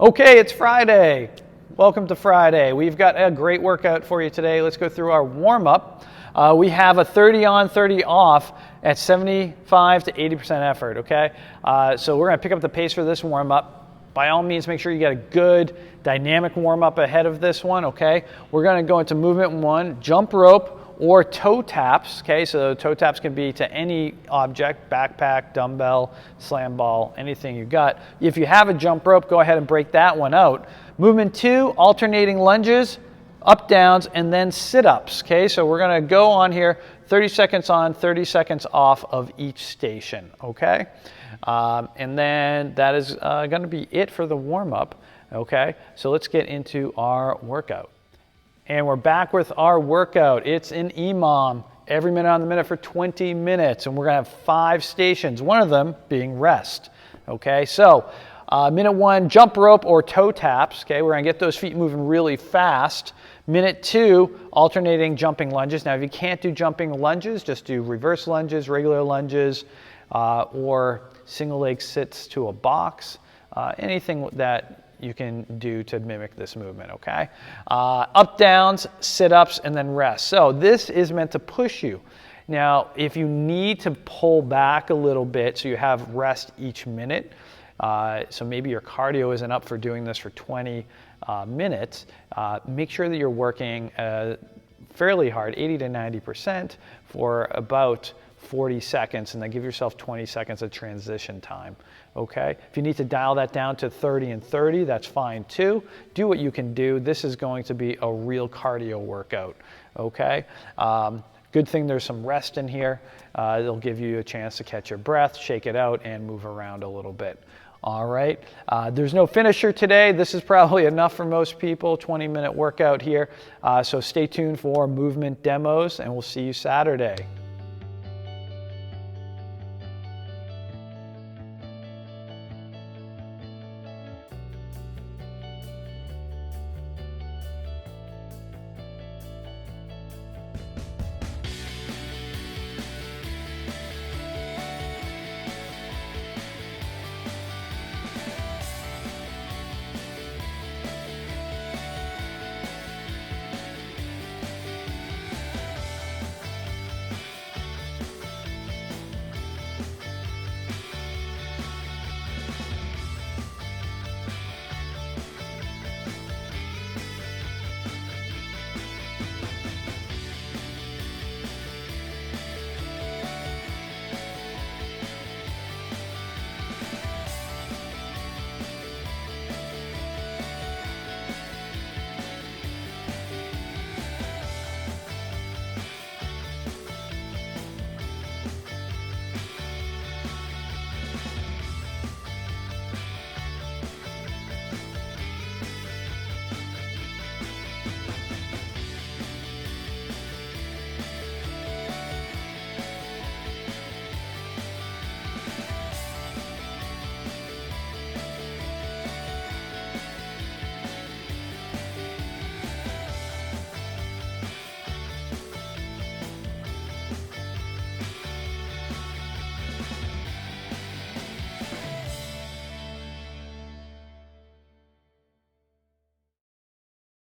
Okay, it's Friday. Welcome to Friday. We've got a great workout for you today. Let's go through our warm-up. We have a 30 on, 30 off at 75 to 80% effort, okay? So we're gonna pick up the pace for this warm-up. By all means, make sure you get a good dynamic warm-up ahead of this one, okay? We're gonna go into movement one, jump rope or toe taps, okay? So toe taps can be to any object, backpack, dumbbell, slam ball, anything you got. If you have a jump rope, go ahead and break that one out. Movement two, alternating lunges, up downs, and then sit-ups, okay? So we're gonna go on here, 30 seconds on, 30 seconds off of each station, okay? And then that is gonna be it for the warm-up, okay? So let's get into our workout. And we're back with our workout. It's an EMOM, every minute on the minute for 20 minutes. And we're gonna have 5 stations, one of them being rest, okay? So minute one, jump rope or toe taps, okay? We're gonna get those feet moving really fast. Minute two, alternating jumping lunges. Now, if you can't do jumping lunges, just do reverse lunges, regular lunges, or single leg sits to a box, anything that you can do to mimic this movement, okay? Up downs, sit-ups, and then rest. So this is meant to push you. Now, if you need to pull back a little bit so you have rest each minute, so maybe your cardio isn't up for doing this for 20 minutes, make sure that you're working fairly hard, 80 to 90% for about 40 seconds, and then give yourself 20 seconds of transition time, okay? If you need to dial that down to 30 and 30, that's fine too. Do what you can do. This is going to be a real cardio workout, okay? Good thing there's some rest in here. It'll give you a chance to catch your breath, shake it out, and move around a little bit. All right, there's no finisher today. This is probably enough for most people, 20-minute workout here. So stay tuned for movement demos, and we'll see you Saturday.